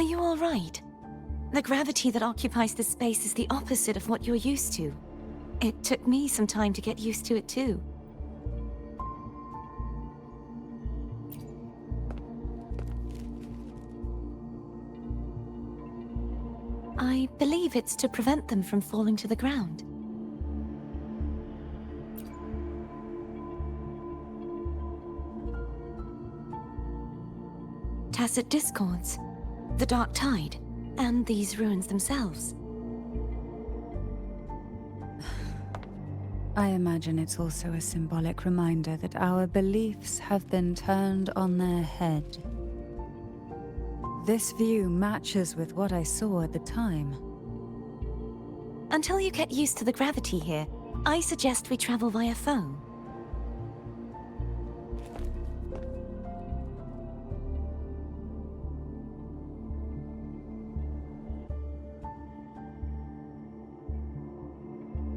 Are you all right? The gravity that occupies this space is the opposite of what you're used to. It took me some time to get used to it too. I believe it's to prevent them from falling to the ground. Tacit discords, the dark tide, and these ruins themselves. I imagine it's also a symbolic reminder that our beliefs have been turned on their head. This view matches with what I saw at the time. Until you get used to the gravity here, I suggest we travel via phone.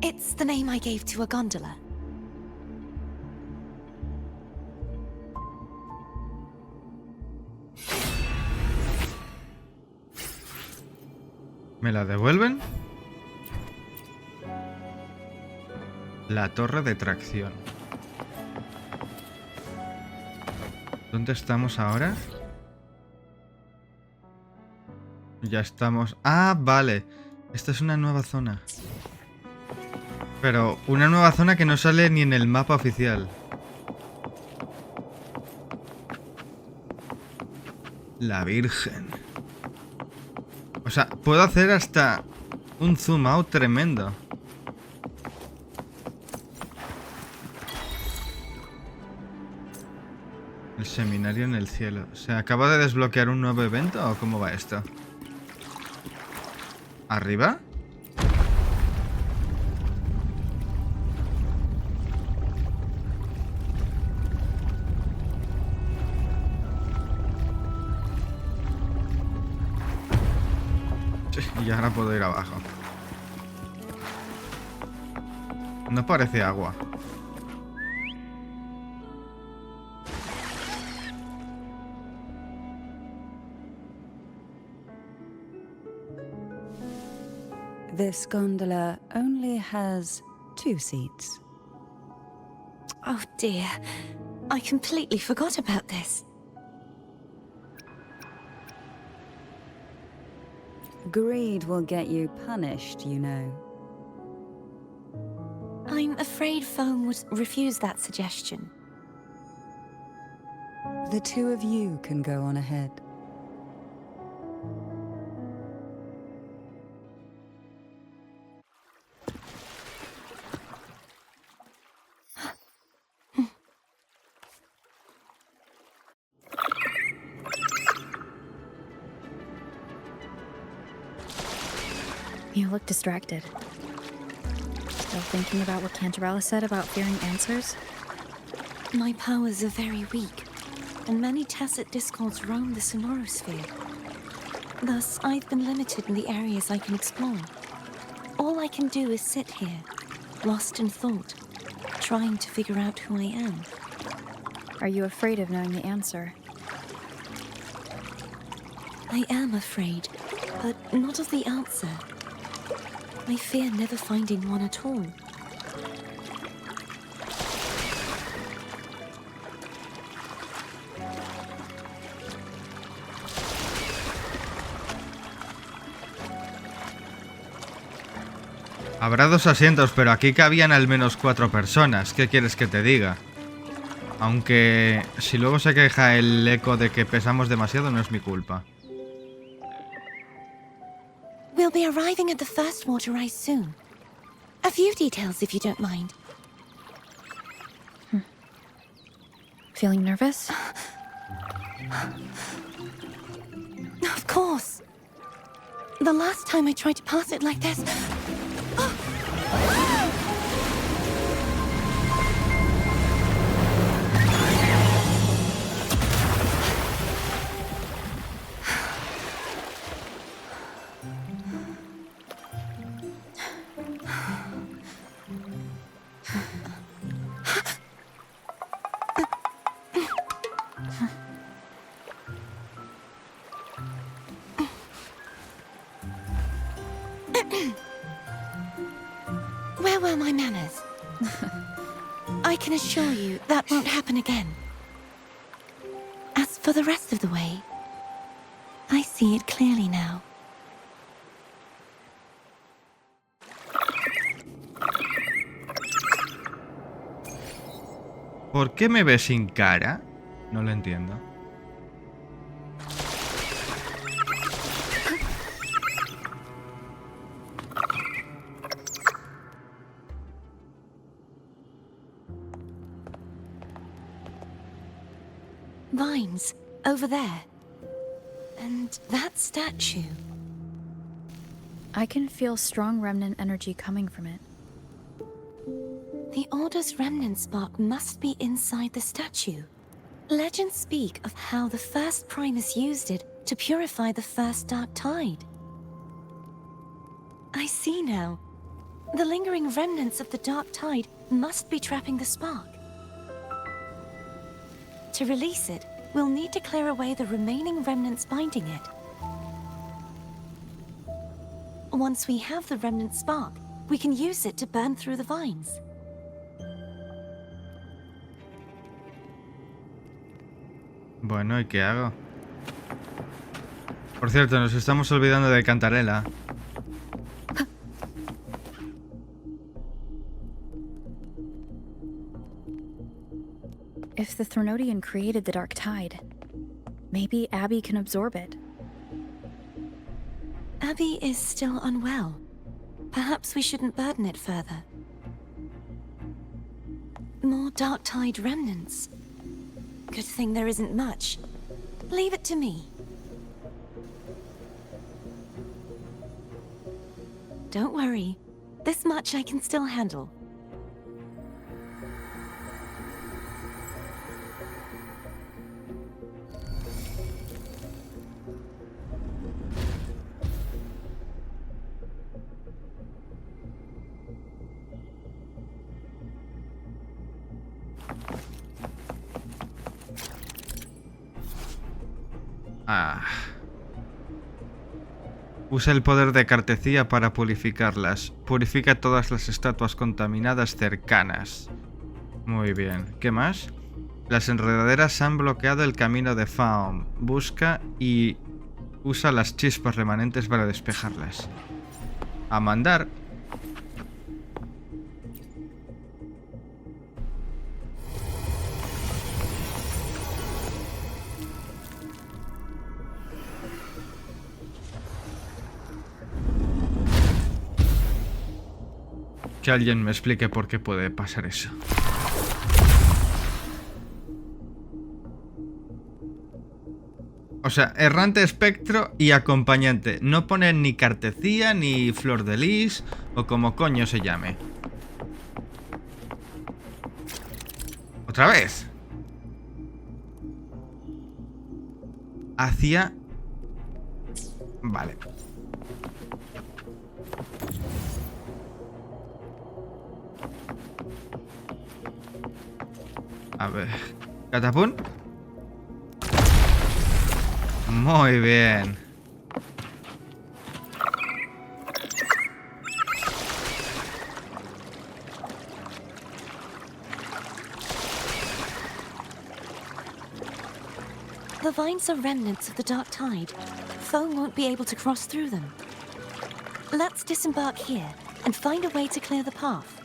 It's the name I gave to a gondola. ¿Me la devuelven? La torre de tracción. ¿Dónde estamos ahora? Ya estamos... Ah, vale. Esta es una nueva zona. Pero una nueva zona que no sale ni en el mapa oficial. La Virgen. O sea, puedo hacer hasta un zoom out tremendo. El seminario en el cielo. ¿Se acaba de desbloquear un nuevo evento o cómo va esto? ¿Arriba? Y ahora puedo ir abajo. No parece agua. This gondola only has 2 seats. Oh dear, I completely forgot about this. Greed will get you punished, you know. I'm afraid Foam would refuse that suggestion. The 2 of you can go on ahead. You look distracted. Still thinking about what Cantarella said about fearing answers? My powers are very weak, and many tacit discords roam the sonorosphere. Thus, I've been limited in the areas I can explore. All I can do is sit here, lost in thought, trying to figure out who I am. Are you afraid of knowing the answer? I am afraid, but not of the answer. I fear never finding one at all. Habrá 2 asientos, pero aquí cabían al menos 4 personas. ¿Qué quieres que te diga? Aunque si luego se queja el eco de que pesamos demasiado, no es mi culpa. We'll be arriving at the first water rise soon. A few details, if you don't mind. Feeling nervous? Of course. The last time I tried to pass it like this... assure you that won't happen again. As for the rest of the way, I see it clearly now. ¿Por qué me ves sin cara? No lo entiendo. Vines, over there. And that statue. I can feel strong remnant energy coming from it. The Order's remnant spark must be inside the statue. Legends speak of how the first Primus used it to purify the first dark tide. I see now. The lingering remnants of the dark tide must be trapping the spark. To release it, we'll need to clear away the remaining remnants binding it. Once we have the remnant spark, we can use it to burn through the vines. Bueno, ¿y qué hago? Por cierto, nos estamos olvidando de Cantarela. If the Threnodian created the dark tide, maybe Abby can absorb it. Abby is still unwell. Perhaps we shouldn't burden it further. More dark tide remnants. Good thing there isn't much. Leave it to me. Don't worry. This much I can still handle. Usa el poder de cartecía para purificarlas. Purifica todas las estatuas contaminadas cercanas. Muy bien. ¿Qué más? Las enredaderas han bloqueado el camino de Faum. Busca y usa las chispas remanentes para despejarlas. A mandar. Que alguien me explique por qué puede pasar eso. O sea, errante, espectro y acompañante. No ponen ni cartecía, ni flor de lis, o como coño se llame. ¿Otra vez? Hacia... Vale. A ver... ¿Catapún? Muy bien. The vines are remnants of the dark tide. Foe won't be able to cross through them. Let's disembark here and find a way to clear the path.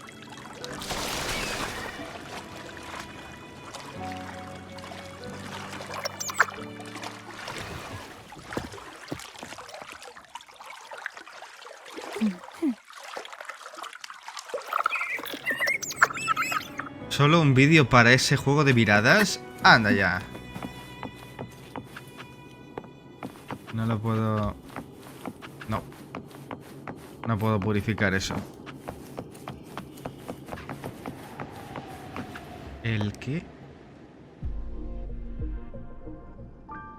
¿Solo un vídeo para ese juego de miradas? Anda ya. No lo puedo... No. No puedo purificar eso. ¿El qué?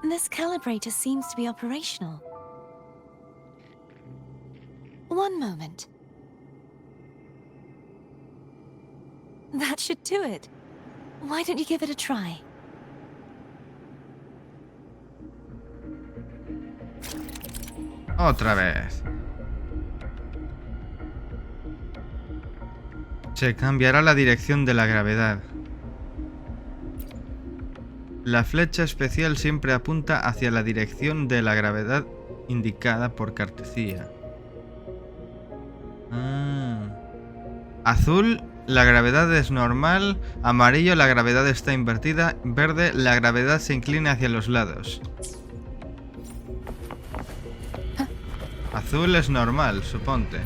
This calibrator seems to be operational. One moment. That should do it. Why don't you give it a try? Otra vez. Se cambiará la dirección de la gravedad. La flecha especial siempre apunta hacia la dirección de la gravedad indicada por cartesía. Azul, la gravedad es normal. Amarillo, la gravedad está invertida. Verde, la gravedad se inclina hacia los lados. Azul es normal, suponte.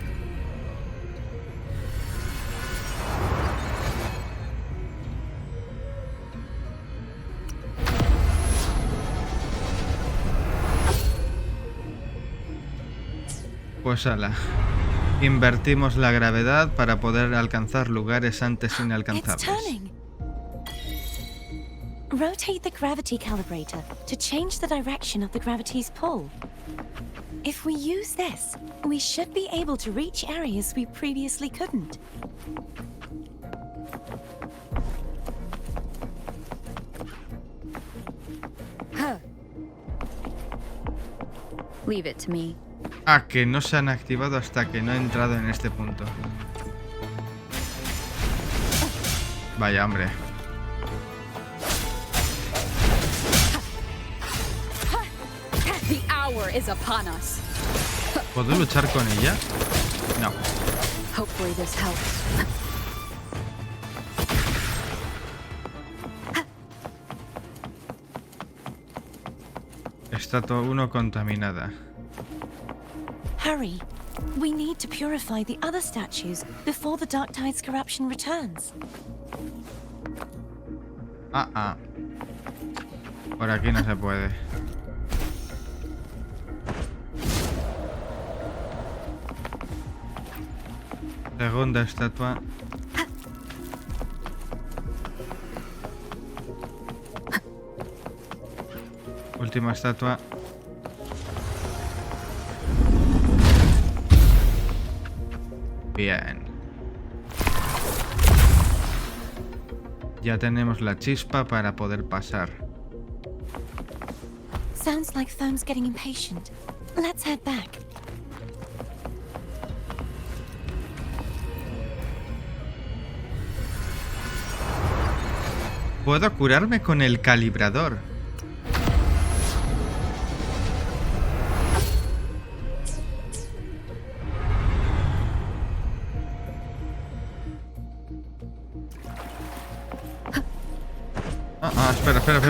Pues ala. Invertimos la gravedad para poder alcanzar lugares antes It's inalcanzables. turning. Rotate the gravity calibrator to change the direction of the gravity's pull. If we use this, we should be able to reach areas we previously couldn't. Huh. Leave it to me. Ah, que no se han activado hasta que no he entrado en este punto. Vaya, hombre. The hour is upon us. ¿Puedo luchar con ella? No. Hopefully this helps. Estatua 1 contaminada. Hurry. We need to purify the other statues before the Dark Tide's corruption returns. Por aquí no se puede. Segunda estatua. Última estatua. Bien. Ya tenemos la chispa para poder pasar. Sounds like Thome's getting impatient. Let's head back. Puedo curarme con el calibrador.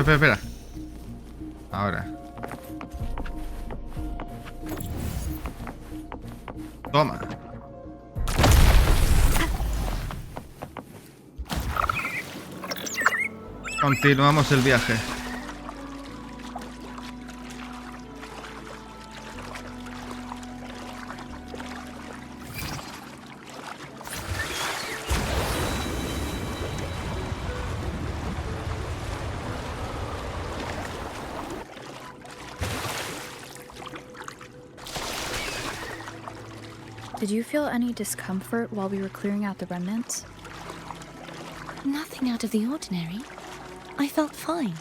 Espera. Ahora. Toma. Continuamos el viaje. Did you feel any discomfort while we were clearing out the remnants? Nothing out of the ordinary. I felt fine.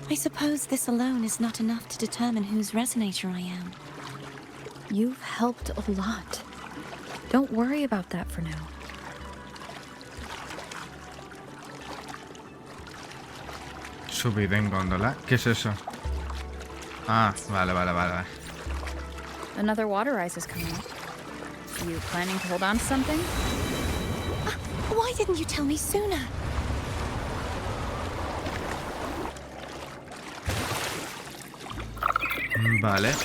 I suppose this alone is not enough to determine whose resonator I am. You've helped a lot. Don't worry about that for now. Subida en góndola. ¿Qué es eso? Ah, vale. Another water rise is coming up. You planning to hold on to something? Why didn't you tell me sooner? Vale.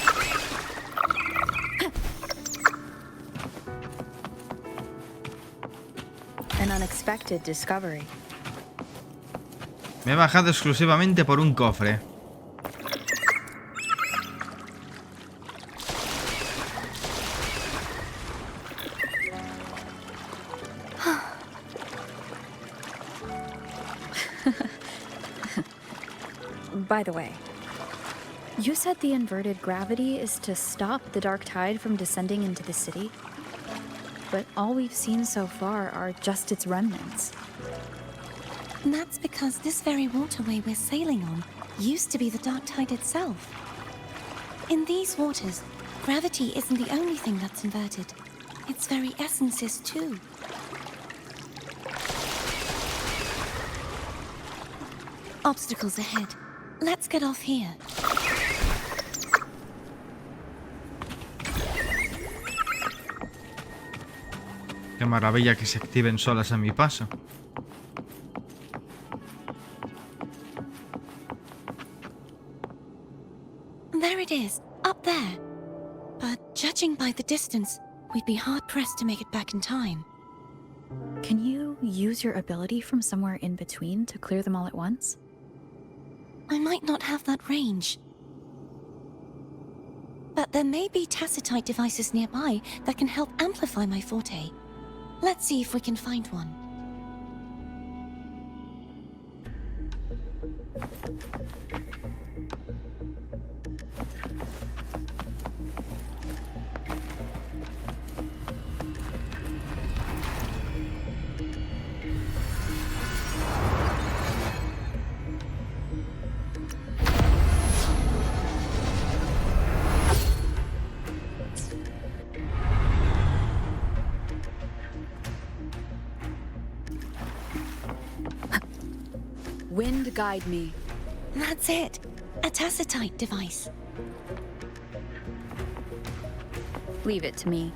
An unexpected discovery. Me he bajado exclusivamente por un cofre. By the way, you said the inverted gravity is to stop the dark tide from descending into the city, but all we've seen so far are just its remnants. And that's because this very waterway we're sailing on used to be the dark tide itself. In these waters, gravity isn't the only thing that's inverted. Its very essence is too. Obstacles ahead. Let's get off here. Qué maravilla que se activen solas a mi paso. There it is, up there. But judging by the distance, we'd be hard-pressed to make it back in time. Can you use your ability from somewhere in between to clear them all at once? I might not have that range. But there may be tacitite devices nearby that can help amplify my forte. Let's see if we can find one. Wind guide me. That's it. A tacitite device. Leave it to me.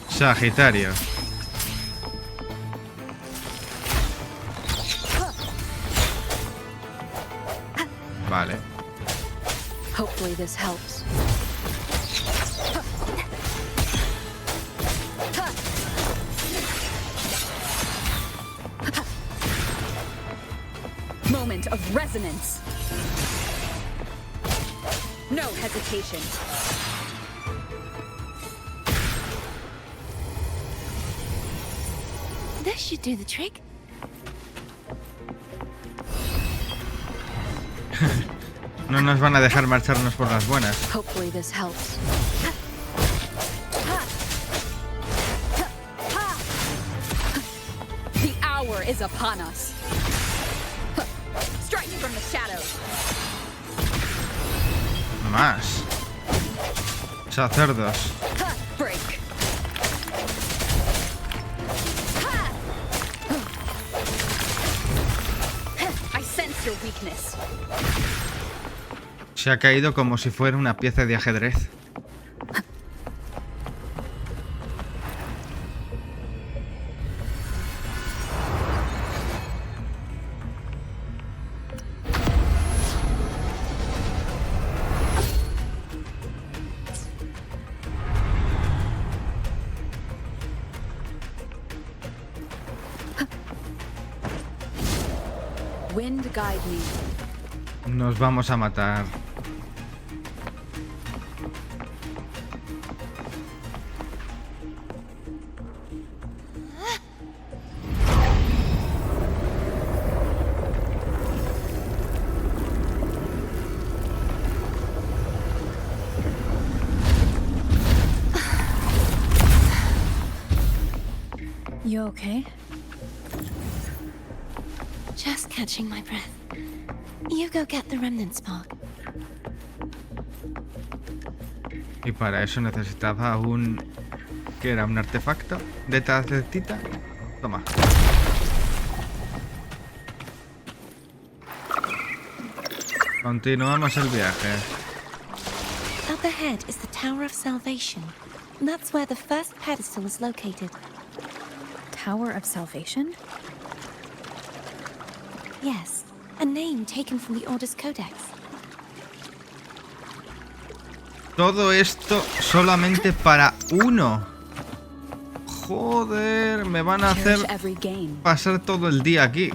Sagitario. Vale. Hopefully this helps. Moment of resonance. No hesitation. This should do the trick. No nos van a dejar marcharnos por las buenas. Hopefully this helps. The hour is upon us. Strike from the shadows. Más. Sacerdos. Break. I sense your weakness. Se ha caído como si fuera una pieza de ajedrez. Wind guide me. Nos vamos a matar. You okay? Just catching my breath. You go get the remnant spark. Y para eso necesitaba un... ¿Qué era? ¿Un artefacto? ¿De tacita? Toma. Continuamos el viaje. Up ahead is the Tower of Salvation. That's where the first pedestal is located. Tower of Salvation? Yes, a name taken from the Order's Codex. Todo esto solamente para uno. Joder, me van a hacer Cherish every gain. pasar todo el día aquí.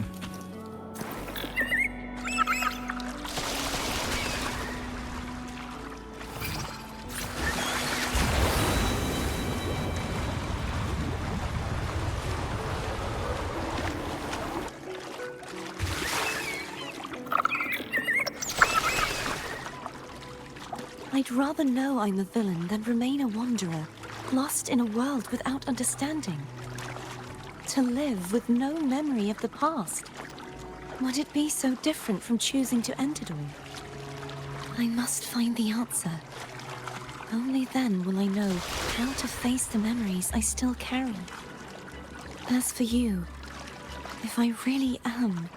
I'd rather know I'm a villain than remain a wanderer, lost in a world without understanding. To live with no memory of the past. Would it be so different from choosing to end it all? I must find the answer. Only then will I know how to face the memories I still carry. As for you, if I really am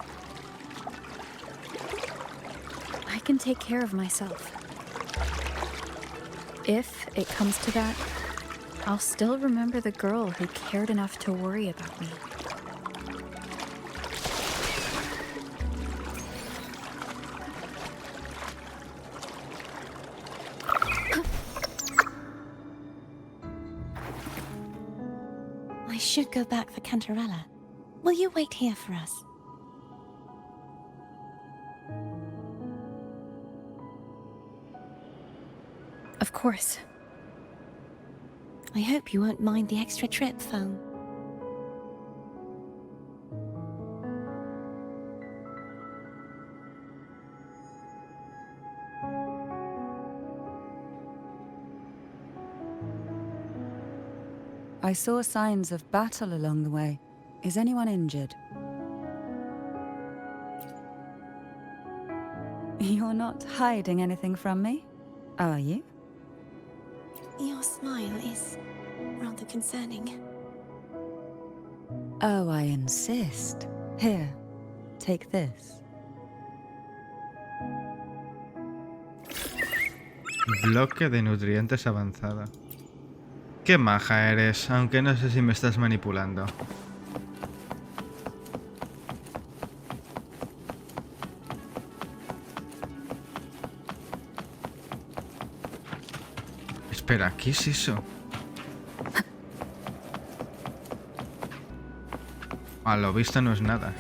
can take care of myself. If it comes to that, I'll still remember the girl who cared enough to worry about me. I should go back for Cantarella. Will you wait here for us? Of course. I hope you won't mind the extra trip, phone. I saw signs of battle along the way. Is anyone injured? You're not hiding anything from me, are you? Your smile is rather concerning. Oh, I insist. Here, take this. Bloque de nutrientes avanzada. Qué maja eres, aunque no sé si me estás manipulando. Espera, ¿qué es eso? A lo visto no es nada.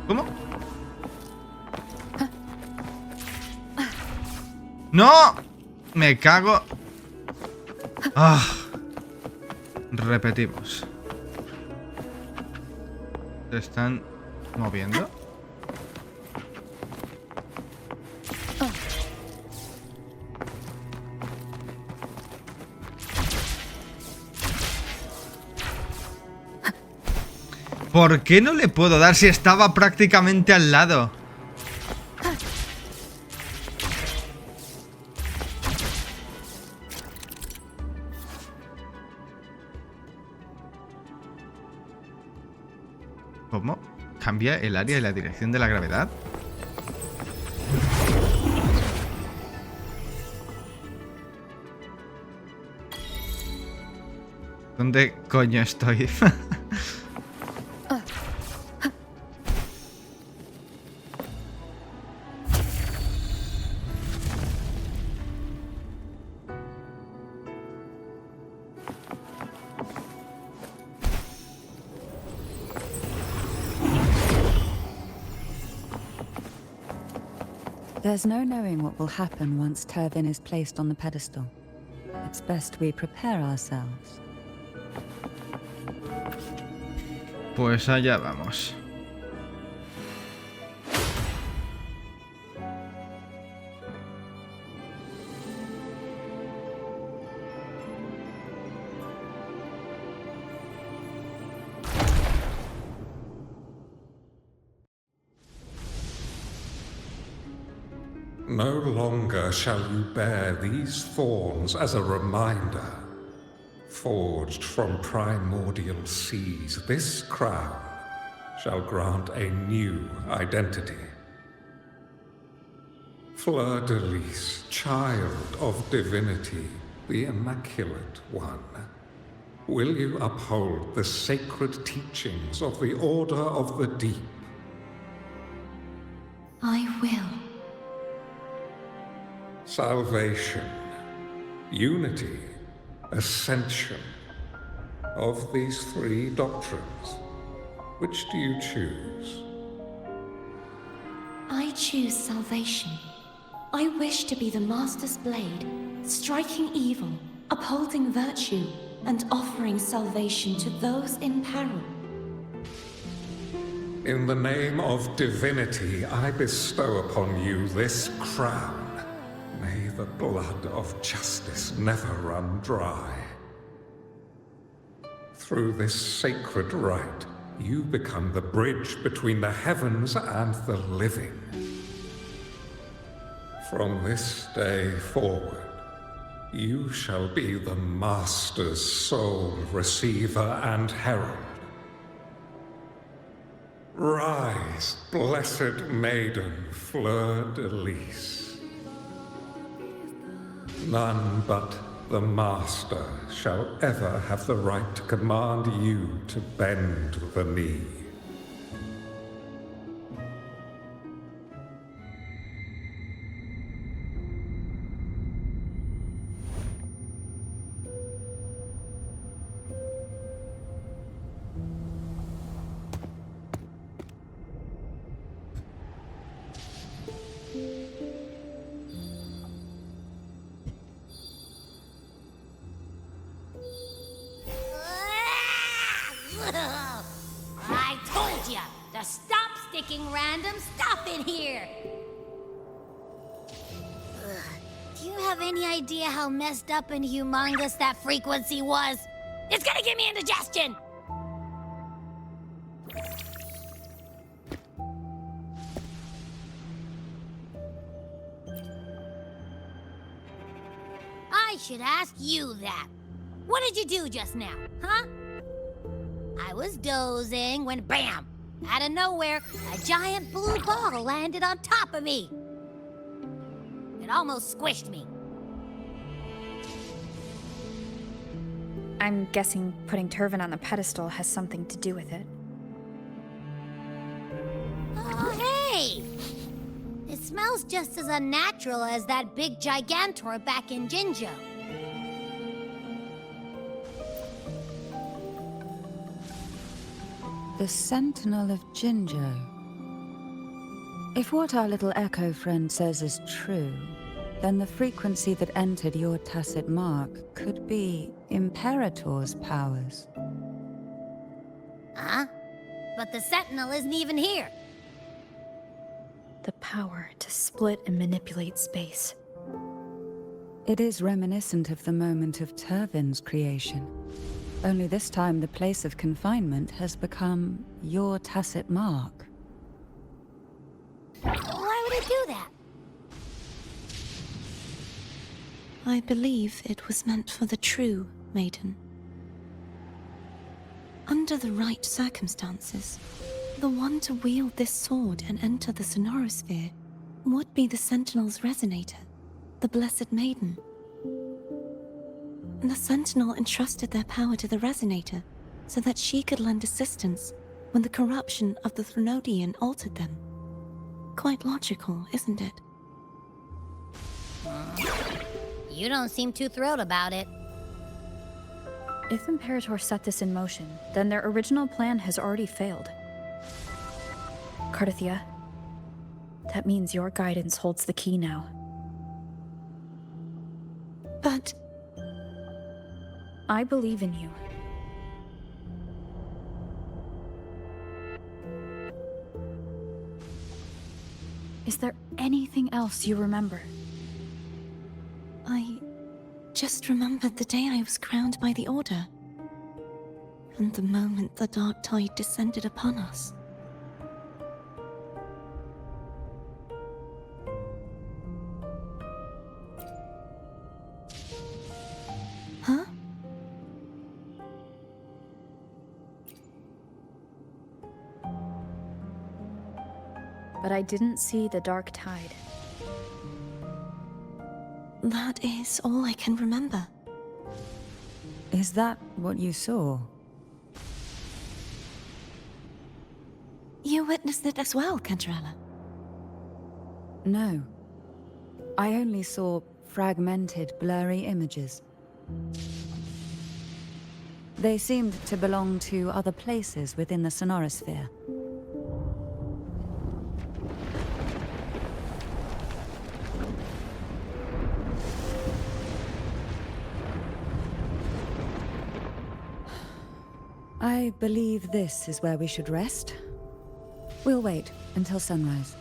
¿Cómo? ¡No! Me cago. Ah. Repetimos. ¿Se están moviendo? ¿Por qué no le puedo dar si estaba prácticamente al lado? ¿Cómo? ¿Cambia el área y la dirección de la gravedad? ¿Dónde coño estoy? There's no knowing what will happen once Turvin is placed on the pedestal. It's best we prepare ourselves. Pues allá vamos. No longer shall you bear these thorns as a reminder. Forged from primordial seas, this crown shall grant a new identity. Fleur-de-lis, child of divinity, the Immaculate One, will you uphold the sacred teachings of the Order of the Deep? I will. Salvation, unity, ascension. Of these three doctrines, which do you choose? I choose salvation. I wish to be the Master's blade, striking evil, upholding virtue, and offering salvation to those in peril. In the name of divinity, I bestow upon you this crown. May the blood of justice never run dry. Through this sacred rite, you become the bridge between the heavens and the living. From this day forward, You shall be the Master's sole receiver and herald. Rise, blessed maiden, fleur-de-lis. None but the Master shall ever have the right to command you to bend the knee. I told you to stop sticking random stuff in here! Do you have any idea how messed up and humongous that frequency was? It's gonna give me indigestion! I should ask you that. What did you do just now, huh? I was dozing when bam! Out of nowhere, a giant blue ball landed on top of me. It almost squished me. I'm guessing putting Turvin on the pedestal has something to do with it. Oh, hey! It smells just as unnatural as that big gigantor back in Jinzhou. The Sentinel of Jinzhou. If what our little echo friend says is true, then the frequency that entered your tacit mark could be Imperator's powers. Huh? But the Sentinel isn't even here. The power to split and manipulate space. It is reminiscent of the moment of Turvin's creation. Only this time the place of confinement has become your tacit mark. Why would it do that? I believe it was meant for the true maiden. Under the right circumstances, the one to wield this sword and enter the sonorosphere would be the Sentinel's resonator, the Blessed Maiden. The Sentinel entrusted their power to the resonator so that she could lend assistance when the corruption of the Threnodian altered them. Quite logical, isn't it? You don't seem too thrilled about it. If Imperator set this in motion, then their original plan has already failed. Cardathia, that means your guidance holds the key now. But I believe in you. Is there anything else you remember? I just remembered the day I was crowned by the Order, and the moment the dark tide descended upon us. Huh? But I didn't see the dark tide. That is all I can remember. Is that what you saw? You witnessed it as well, Cantarella. No. I only saw fragmented, blurry images. They seemed to belong to other places within the sonorosphere. I believe this is where we should rest. We'll wait until sunrise.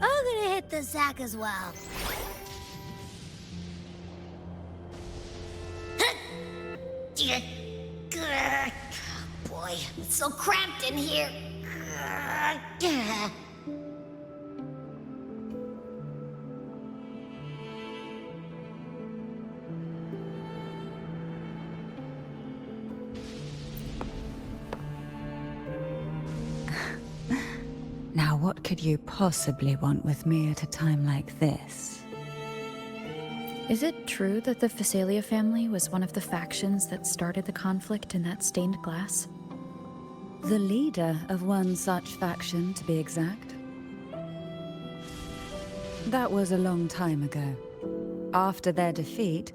I'm gonna hit the sack as well. Boy, it's so cramped in here. Now, what could you possibly want with me at a time like this? Is it true that the Phasalia family was one of the factions that started the conflict in that stained glass? The leader of one such faction, to be exact. That was a long time ago. After their defeat,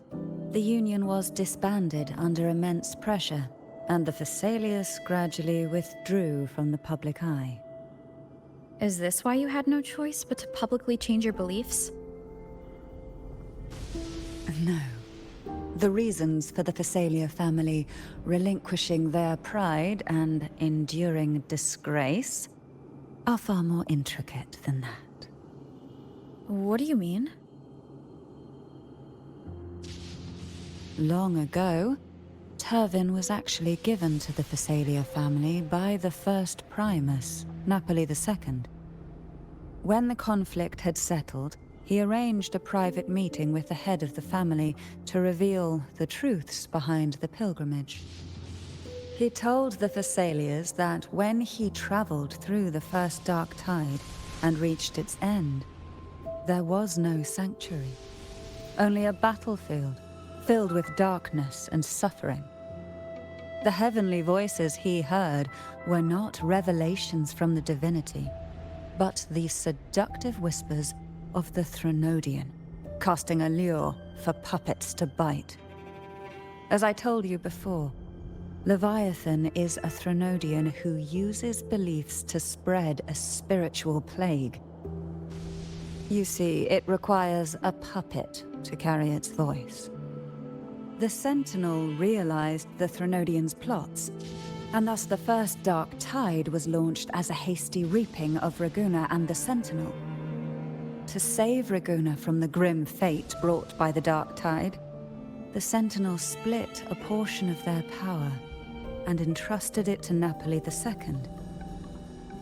the Union was disbanded under immense pressure, and the Phasalius gradually withdrew from the public eye. Is this why you had no choice but to publicly change your beliefs? No. The reasons for the Phasalia family relinquishing their pride and enduring disgrace are far more intricate than that. What do you mean? Long ago, Turvin was actually given to the Phasalia family by the first Primus, Napoli II. When the conflict had settled, he arranged a private meeting with the head of the family to reveal the truths behind the pilgrimage. He told the Phasalias that when he traveled through the first dark tide and reached its end, there was no sanctuary, only a battlefield filled with darkness and suffering. The heavenly voices he heard were not revelations from the divinity, but the seductive whispers of the Threnodian, casting a lure for puppets to bite. As I told you before, Leviathan is a Threnodian who uses beliefs to spread a spiritual plague. You see, it requires a puppet to carry its voice. The Sentinel realized the Threnodian's plots, and thus the first Dark Tide was launched as a hasty reaping of Raguna and the Sentinel. To save Raguna from the grim fate brought by the Dark Tide, the Sentinel split a portion of their power and entrusted it to Napoli II.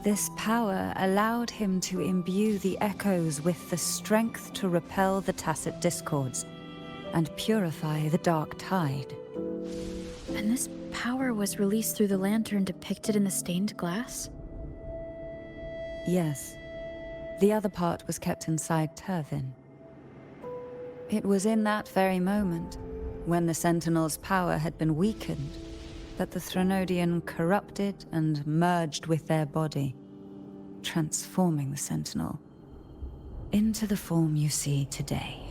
This power allowed him to imbue the echoes with the strength to repel the tacit discords and purify the Dark Tide. And this power was released through the lantern depicted in the stained glass? Yes. The other part was kept inside Turvin. It was in that very moment, when the Sentinel's power had been weakened, that the Threnodian corrupted and merged with their body, transforming the Sentinel into the form you see today.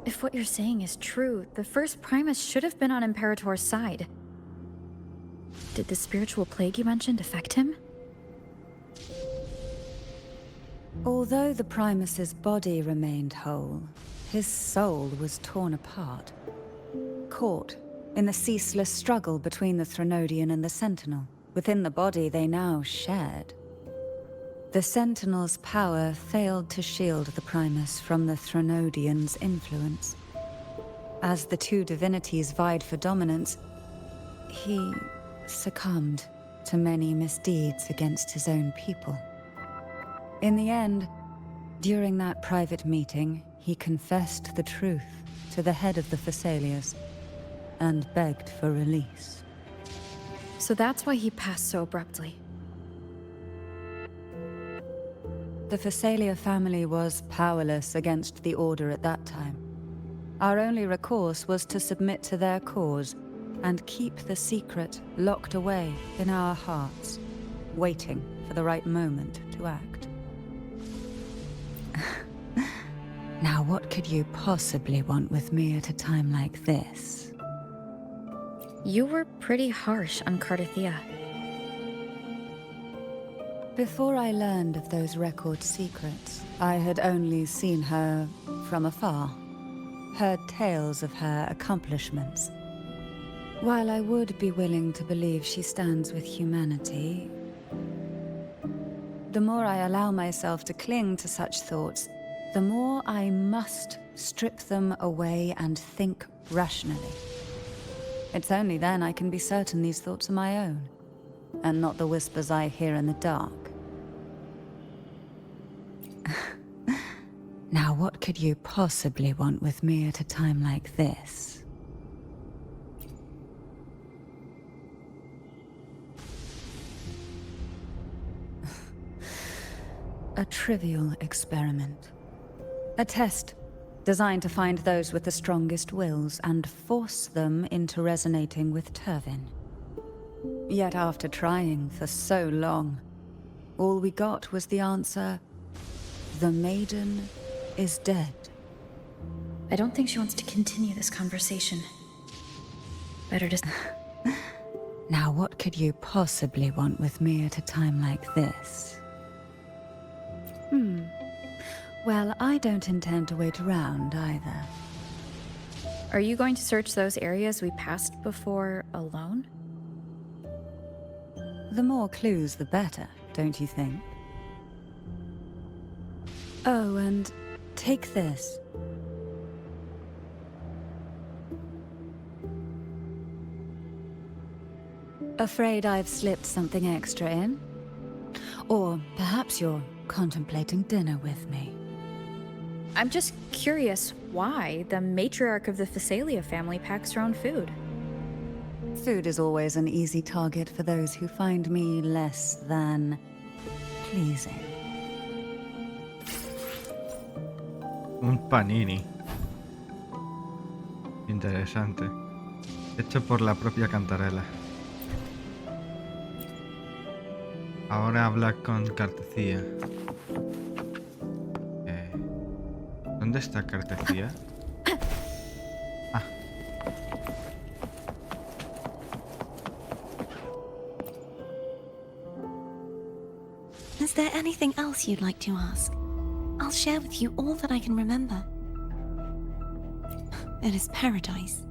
If what you're saying is true, the first Primus should have been on Imperator's side. Did the spiritual plague you mentioned affect him? Although the Primus's body remained whole, his soul was torn apart, caught in the ceaseless struggle between the Threnodian and the Sentinel. Within the body they now shared. The Sentinel's power failed to shield the Primus from the Threnodian's influence. As the two divinities vied for dominance, he succumbed to many misdeeds against his own people. In the end, during that private meeting, he confessed the truth to the head of the Phasalias and begged for release. So that's why he passed so abruptly. The Phasalia family was powerless against the Order at that time. Our only recourse was to submit to their cause and keep the secret locked away in our hearts, waiting for the right moment to act. Now, what could you possibly want with me at a time like this? You were pretty harsh on Cardathea. Before I learned of those record secrets, I had only seen her from afar, heard tales of her accomplishments. While I would be willing to believe she stands with humanity, the more I allow myself to cling to such thoughts, the more I must strip them away and think rationally. It's only then I can be certain these thoughts are my own, and not the whispers I hear in the dark. Now, what could you possibly want with me at a time like this? A trivial experiment. A test designed to find those with the strongest wills and force them into resonating with Turvin. Yet after trying for so long, all we got was the answer, the maiden is dead. I don't think she wants to continue this conversation. Better just... Now, what could you possibly want with me at a time like this? Well, I don't intend to wait around either. Are you going to search those areas we passed before alone? The more clues, the better, don't you think? Oh, and take this. Afraid I've slipped something extra in? Or perhaps you're contemplating dinner with me. I'm just curious why the matriarch of the Phasalia family packs her own food. Food is always an easy target for those who find me less than pleasing. Un panini. Interesante. Hecho por la propia Cantarela. Ahora habla con Cartecía. ¿Dónde está Cartecía? Ah. Is there anything else you'd like to ask? I'll share with you all that I can remember. It is paradise.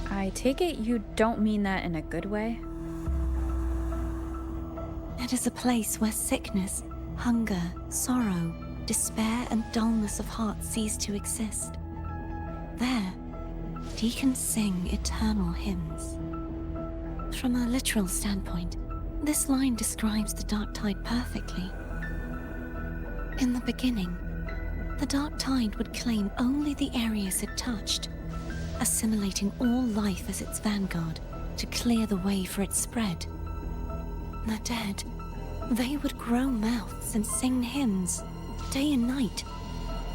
I take it you don't mean that in a good way? It is a place where sickness, hunger, sorrow, despair, and dullness of heart cease to exist. There, deacons sing eternal hymns. From a literal standpoint, this line describes the dark tide perfectly. In the beginning, the dark tide would claim only the areas it touched, assimilating all life as its vanguard to clear the way for its spread. The dead, they would grow mouths and sing hymns, day and night.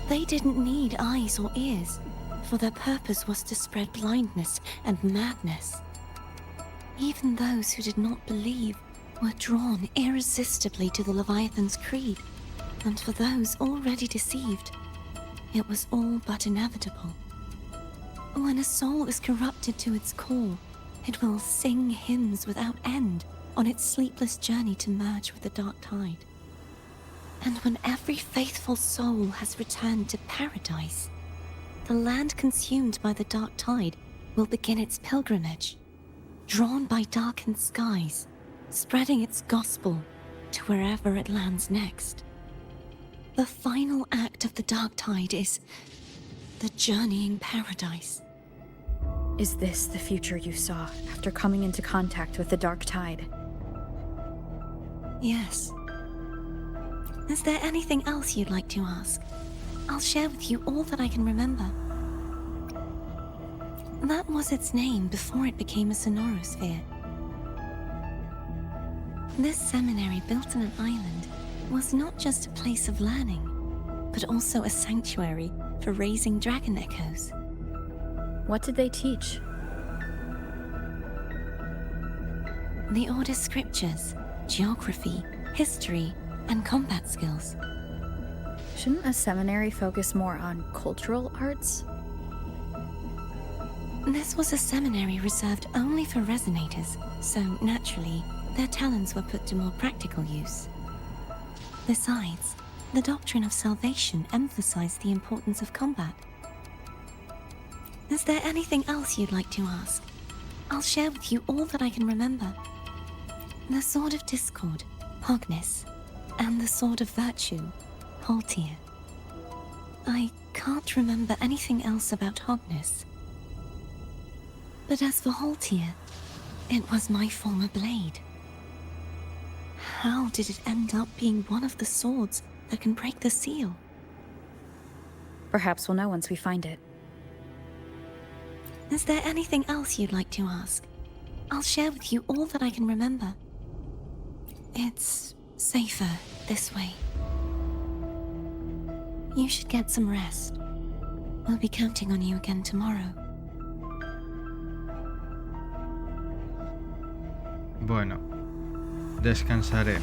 They didn't need eyes or ears, for their purpose was to spread blindness and madness. Even those who did not believe were drawn irresistibly to the Leviathan's creed, and for those already deceived, it was all but inevitable. When a soul is corrupted to its core, it will sing hymns without end on its sleepless journey to merge with the dark tide. And when every faithful soul has returned to paradise, the land consumed by the dark tide will begin its pilgrimage, drawn by darkened skies, spreading its gospel to wherever it lands next. The final act of the dark tide is the journeying paradise. Is this the future you saw after coming into contact with the dark tide? Yes. Is there anything else you'd like to ask? I'll share with you all that I can remember. That was its name before it became a sonorosphere. This seminary, built on an island, was not just a place of learning, but also a sanctuary for raising dragon echoes. What did they teach? The Order's scriptures, geography, history, and combat skills. Shouldn't a seminary focus more on cultural arts? This was a seminary reserved only for resonators, so naturally, their talents were put to more practical use. Besides, the doctrine of salvation emphasized the importance of combat. Is there anything else you'd like to ask? I'll share with you all that I can remember. The Sword of Discord, Hognis, and the Sword of Virtue, Haltir. I can't remember anything else about Hognis. But as for Haltier, it was my former blade. How did it end up being one of the swords that can break the seal? Perhaps we'll know once we find it. Is there anything else you'd like to ask? I'll share with you all that I can remember. It's safer this way. You should get some rest. We'll be counting on you again tomorrow. Bueno, descansaré.